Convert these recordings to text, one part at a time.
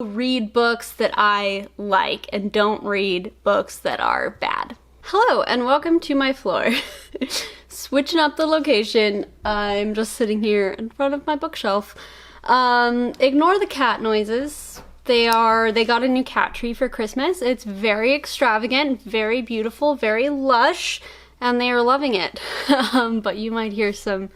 Read books that I like and don't read books that are bad. Hello and welcome to my floor. Switching up the location, I'm just sitting here in front of my bookshelf. Ignore the cat noises. They got a new cat tree for Christmas. It's very extravagant, very beautiful, very lush, and they are loving it. But you might hear some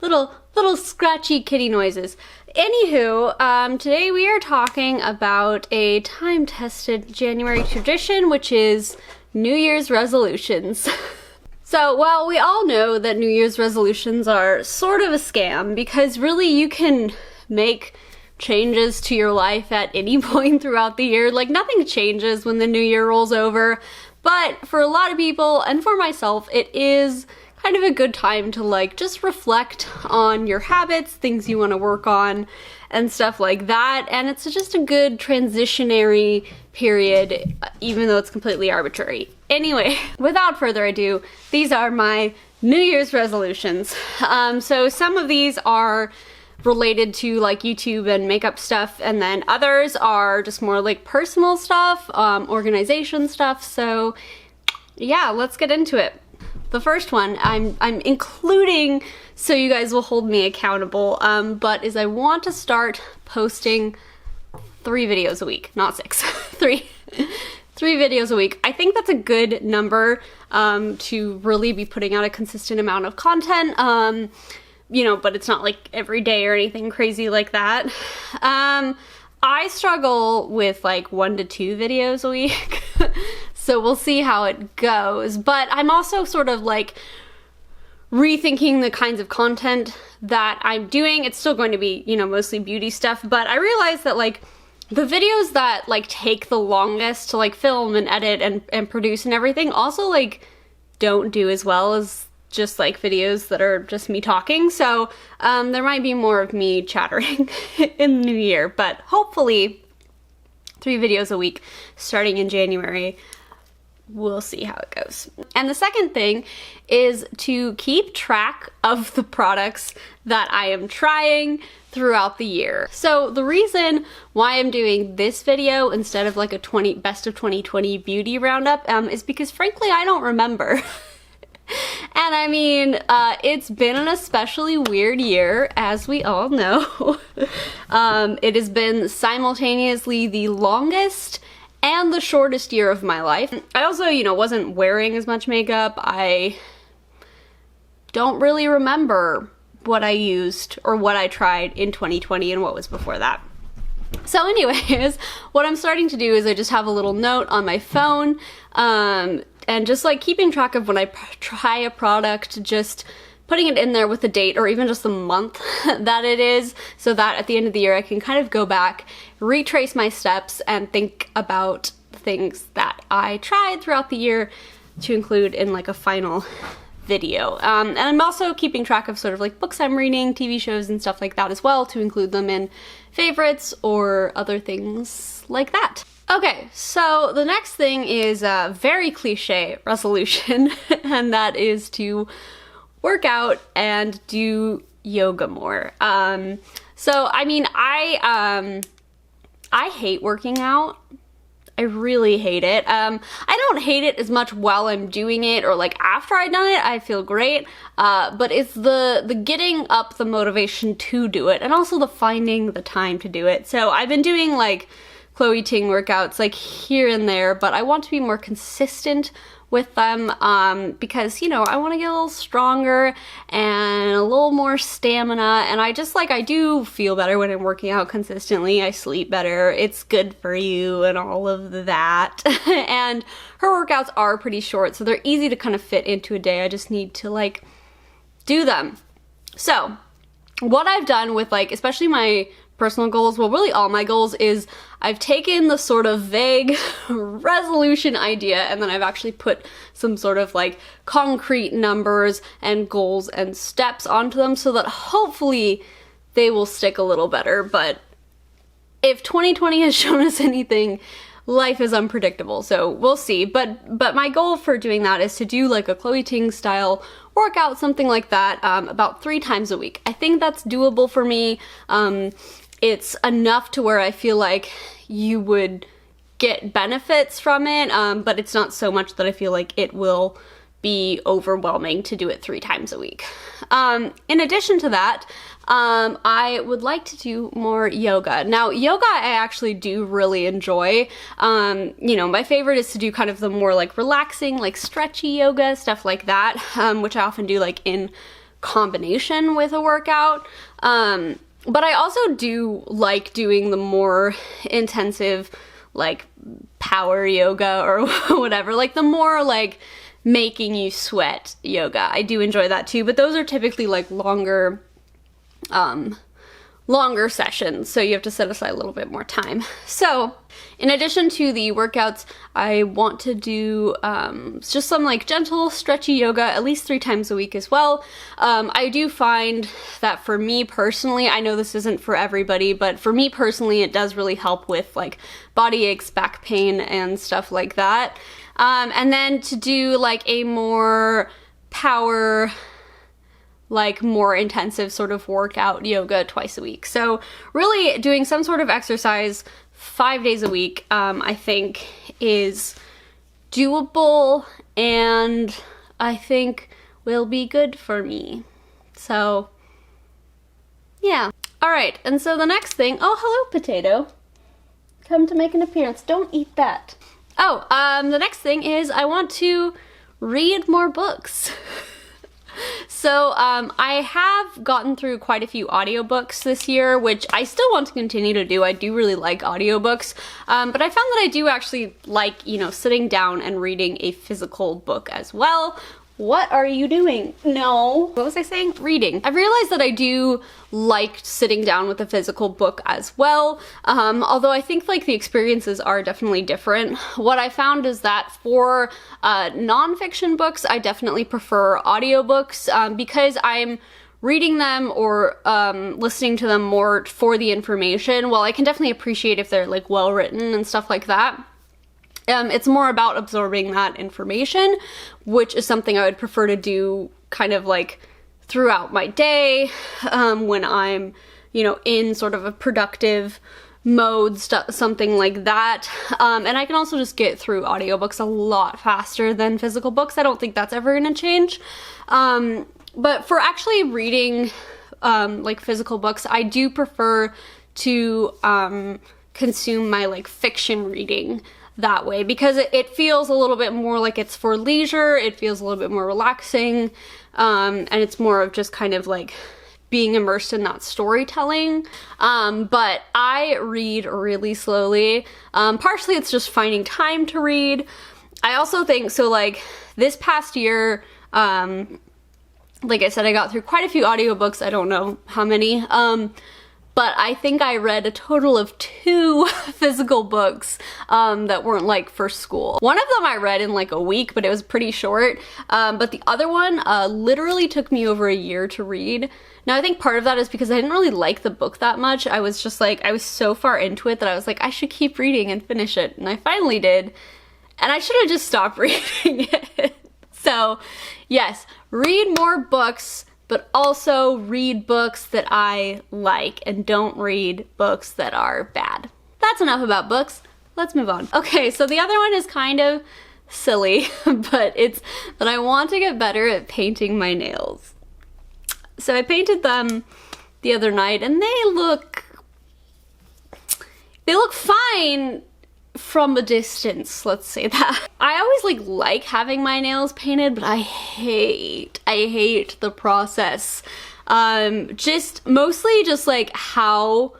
little scratchy kitty noises. Anywho, today we are talking about a time-tested January tradition, which is New Year's resolutions. So, well, we all know that New Year's resolutions are sort of a scam because really you can make changes to your life at any point throughout the year. Like, nothing changes when the new year rolls over, but for a lot of people, and for myself, it is kind of a good time to like just reflect on your habits, things you want to work on, and stuff like that. And it's just a good transitionary period, even though it's completely arbitrary. Anyway, without further ado, these are my New Year's resolutions. So some of these are related to like YouTube and makeup stuff, and then others are just more like personal stuff, organization stuff. So yeah, let's get into it. The first one I'm including so you guys will hold me accountable, but is I want to start posting 3 videos a week, not 6, 3 videos a week. I think that's a good number to really be putting out a consistent amount of content, you know, but it's not like every day or anything crazy like that. I struggle with like 1 to 2 videos a week. So we'll see how it goes, but I'm also sort of like rethinking the kinds of content that I'm doing. It's still going to be, you know, mostly beauty stuff, but I realized that like the videos that like take the longest to like film and edit and produce and everything also like don't do as well as just like videos that are just me talking. So there might be more of me chattering in the new year, but hopefully 3 videos a week starting in January. We'll see how it goes. And the second thing is to keep track of the products that I am trying throughout the year. So the reason why I'm doing this video instead of like a best of 2020 beauty roundup is because frankly I don't remember. And I mean, it's been an especially weird year, as we all know. It has been simultaneously the longest and the shortest year of my life. I also, you know, wasn't wearing as much makeup. I don't really remember what I used or what I tried in 2020 and what was before that. So anyways, what I'm starting to do is I just have a little note on my phone, and just like keeping track of when I try a product, just putting it in there with the date or even just the month that it is, so that at the end of the year I can kind of go back, retrace my steps, and think about things that I tried throughout the year to include in like a final video. And I'm also keeping track of sort of like books I'm reading, TV shows and stuff like that as well, to include them in favorites or other things like that. Okay, so the next thing is a very cliche resolution, and that is to work out and do yoga more. So I mean, I hate working out. I really hate it. I don't hate it as much while I'm doing it or like after I've done it. I feel great, but it's the getting up the motivation to do it, and also the finding the time to do it. So I've been doing like Chloe Ting workouts like here and there, but I want to be more consistent with them because, you know, I want to get a little stronger and a little more stamina, and I just like, I do feel better when I'm working out consistently. I sleep better, it's good for you and all of that. And her workouts are pretty short, so they're easy to kind of fit into a day. I just need to like do them. So what I've done with like, especially my personal goals, well really all my goals, is I've taken the sort of vague resolution idea and then I've actually put some sort of like concrete numbers and goals and steps onto them so that hopefully they will stick a little better. But if 2020 has shown us anything, life is unpredictable, so we'll see. But my goal for doing that is to do like a Chloe Ting style workout, something like that, about 3 times a week. I think that's doable for me. it's enough to where I feel like you would get benefits from it, but it's not so much that I feel like it will be overwhelming to do it 3 times a week. In addition to that, I would like to do more yoga. Now, yoga I actually do really enjoy. You know, my favorite is to do kind of the more like relaxing, like stretchy yoga, stuff like that, which I often do like in combination with a workout. But I also do like doing the more intensive, like power yoga or whatever, like the more like making you sweat yoga. I do enjoy that too, but those are typically like longer sessions, so you have to set aside a little bit more time. So in addition to the workouts, I want to do just some like gentle stretchy yoga at least 3 times a week as well. I do find that for me personally, I know this isn't for everybody, but for me personally it does really help with like body aches, back pain, and stuff like that. And then to do like a more power, like more intensive sort of workout yoga twice a week. So really doing some sort of exercise 5 days a week, I think is doable and I think will be good for me. So yeah. All right, and so the next thing, oh, hello potato. Come to make an appearance. Don't eat that. Oh, the next thing is I want to read more books. So I have gotten through quite a few audiobooks this year, which I still want to continue to do. I do really like audiobooks, but I found that I do actually like, you know, sitting down and reading a physical book as well. What are you doing? No. What was I saying? Reading. I've realized that I do like sitting down with a physical book as well, although I think like the experiences are definitely different. What I found is that for nonfiction books, I definitely prefer audiobooks because I'm reading them or listening to them more for the information. While I can definitely appreciate if they're like well written and stuff like that, it's more about absorbing that information, which is something I would prefer to do kind of like throughout my day, when I'm, you know, in sort of a productive mode, something like that. And I can also just get through audiobooks a lot faster than physical books. I don't think that's ever gonna change. But for actually reading like physical books, I do prefer to consume my like fiction reading that way because it feels a little bit more like it's for leisure. It feels a little bit more relaxing, and it's more of just kind of like being immersed in that storytelling. But I read really slowly. Partially it's just finding time to read. I also think, so like this past year, like I said, I got through quite a few audiobooks. I don't know how many, but I think I read a total of 2 physical books that weren't like for school. One of them I read in like a week, but it was pretty short. But the other one literally took me over a year to read. Now I think part of that is because I didn't really like the book that much. I was just like, I was so far into it that I was like, I should keep reading and finish it. And I finally did. And I should have just stopped reading it. So yes, read more books, but also read books that I like and don't read books that are bad. That's enough about books. Let's move on. Okay, so the other one is kind of silly, but it's that I want to get better at painting my nails. So I painted them the other night and they look fine from a distance, let's say that. I always like having my nails painted, but I hate the process. Just mostly just like how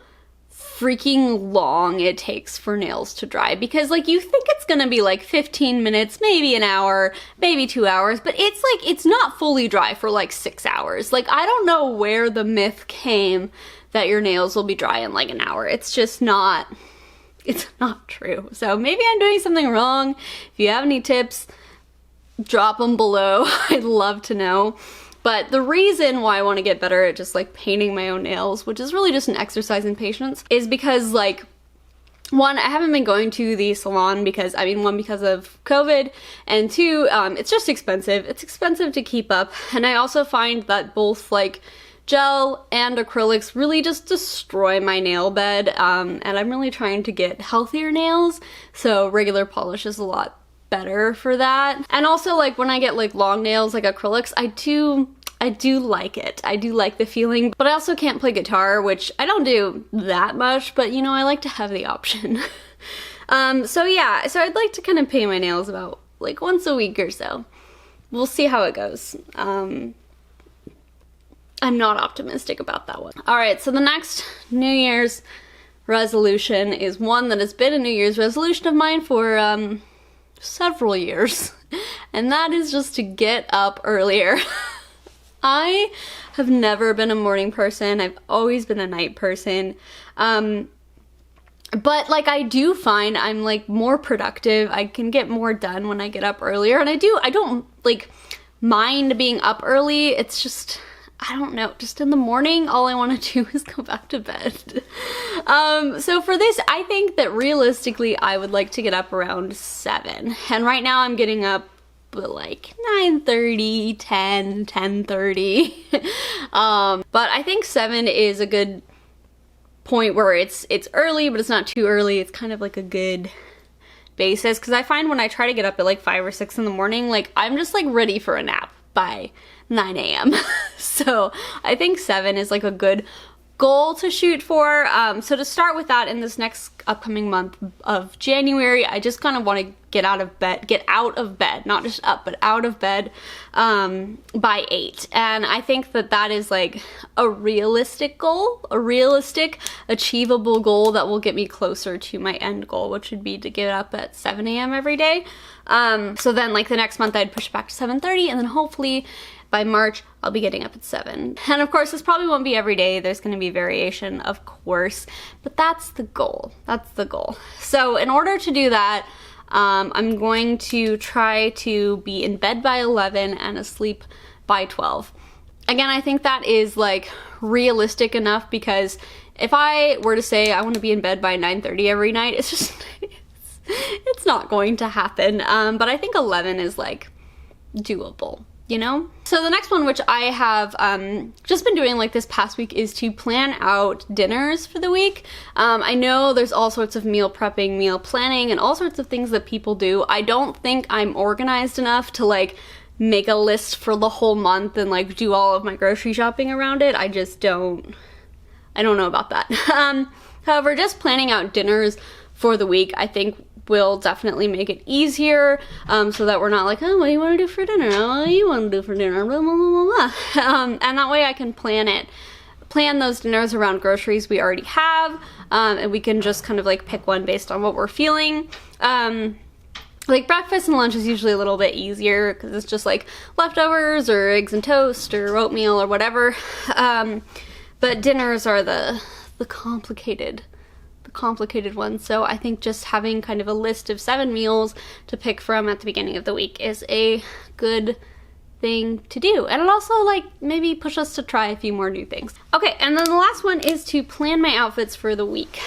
freaking long it takes for nails to dry, because like you think it's gonna be like 15 minutes, maybe an hour, maybe 2 hours, but it's like it's not fully dry for like 6 hours. Like I don't know where the myth came that your nails will be dry in like an hour. It's just not. It's not true. So maybe I'm doing something wrong. If you have any tips, drop them below. I'd love to know. But the reason why I want to get better at just like painting my own nails, which is really just an exercise in patience, is because like, one, I haven't been going to the salon because, I mean, one, because of COVID, and 2, it's just expensive. It's expensive to keep up. And I also find that both like gel and acrylics really just destroy my nail bed, and I'm really trying to get healthier nails, so regular polish is a lot better for that. And also, like, when I get like long nails like acrylics, I do like it. I do like the feeling, but I also can't play guitar, which I don't do that much, but you know, I like to have the option. So yeah, so I'd like to kind of paint my nails about like once a week or so. We'll see how it goes. I'm not optimistic about that one. All right, so the next New Year's resolution is one that has been a New Year's resolution of mine for several years, and that is just to get up earlier. I have never been a morning person. I've always been a night person. But like, I do find I'm like more productive. I can get more done when I get up earlier, and I don't like mind being up early. It's just, I don't know, just in the morning, all I want to do is go back to bed. So for this, I think that realistically, I would like to get up around 7. And right now I'm getting up at like 9:30, 10, 10:30. But I think 7 is a good point where it's early, but it's not too early. It's kind of like a good basis, because I find when I try to get up at like 5 or 6 in the morning, like I'm just like ready for a nap by 9 a.m. So I think 7 is like a good goal to shoot for. So to start with that, in this next upcoming month of January, I just kind of want to get out of bed, not just up, but out of bed by 8. And I think that that is like a realistic goal, a realistic, achievable goal that will get me closer to my end goal, which would be to get up at 7 a.m. every day. So then like the next month I'd push back to 7:30, and then hopefully by March, I'll be getting up at 7. And of course, this probably won't be every day. There's gonna be variation, of course, but that's the goal. That's the goal. So in order to do that, I'm going to try to be in bed by 11 and asleep by 12. Again, I think that is like realistic enough, because if I were to say I want to be in bed by 9:30 every night, it's just, it's not going to happen. But I think 11 is like doable, you know? So the next one, which I have just been doing like this past week, is to plan out dinners for the week. I know there's all sorts of meal prepping, meal planning, and all sorts of things that people do. I don't think I'm organized enough to like make a list for the whole month and like do all of my grocery shopping around it. I don't know about that. However, just planning out dinners for the week, I think will definitely make it easier, so that we're not like, oh, what do you want to do for dinner? Oh, what do you want to do for dinner? Blah, blah, blah, blah. And that way I can plan those dinners around groceries we already have, and we can just kind of like pick one based on what we're feeling. Like breakfast and lunch is usually a little bit easier, because it's just like leftovers or eggs and toast or oatmeal or whatever. But dinners are the complicated ones. So I think just having kind of a list of 7 meals to pick from at the beginning of the week is a good thing to do. And it also like maybe push us to try a few more new things. Okay, and then the last one is to plan my outfits for the week.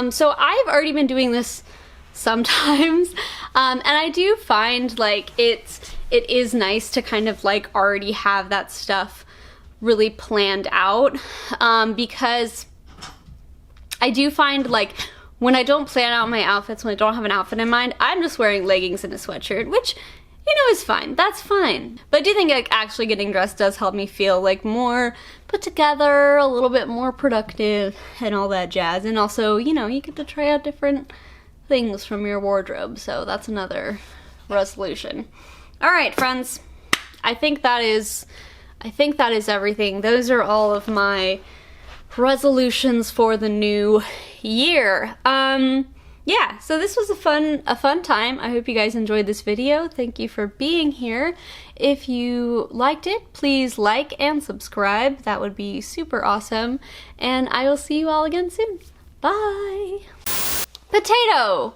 So I've already been doing this sometimes, and I do find like it is nice to kind of like already have that stuff really planned out, because I do find like when I don't plan out my outfits, when I don't have an outfit in mind, I'm just wearing leggings and a sweatshirt, which, you know, is fine. That's fine. But I do think like actually getting dressed does help me feel like more put together, a little bit more productive and all that jazz. And also, you know, you get to try out different things from your wardrobe. So that's another resolution. All right, friends. I think that is everything. Those are all of my resolutions for the new year. Yeah, so this was a fun time. I hope you guys enjoyed this video. Thank you for being here. If you liked it, please like and subscribe. That would be super awesome. And I will see you all again soon. Bye. Potato,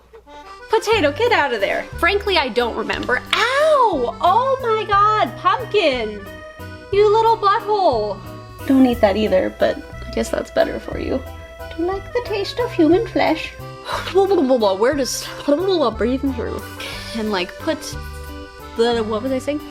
get out of there. Frankly, I don't remember. Ow! Oh my God, pumpkin, you little butthole. Don't eat that either, but I guess that's better for you. Do you like the taste of human flesh? We're just breathing through and like put the, what was I saying?